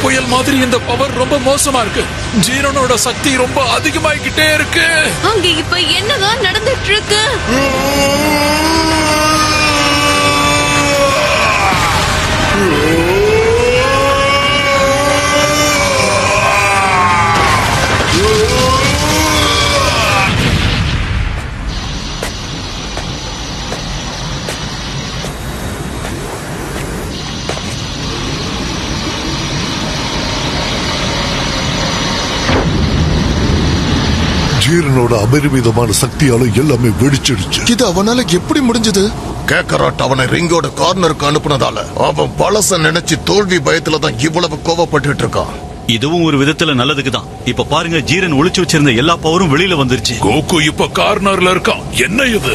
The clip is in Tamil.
புயல் மாதிரி இந்த பவர் ரொம்ப மோசமா இருக்கு. ஜீரனோட சக்தி ரொம்ப அதிகமாகிக்கிட்டே இருக்கு. அங்க இப்ப என்னதான் நடந்துட்டு இருக்கு? ஜீரனோட அபரிமிதமான சக்தியால எல்லாமே வெடிச்சிடுச்சு. இது அவனால எப்படி முடிஞ்சது? கேக்கராட் அவனை ரிங்கோட கார்னருக்கு அனுப்புனதால அவன் பழச நினைச்சு தோல்வி பயத்துல தான் இவ்வளவு கோவப்பட்டு இருக்கான். இதுவும் ஒரு விதத்துல நல்லதுக்கு தான். இப்ப பாருங்க, ஜீரன் ஒளிச்சு வச்சிருந்த எல்லா பவரும் வெளியில வந்துருச்சு. கோகு இப்ப கார்னர்ல இருக்கான். என்ன இது?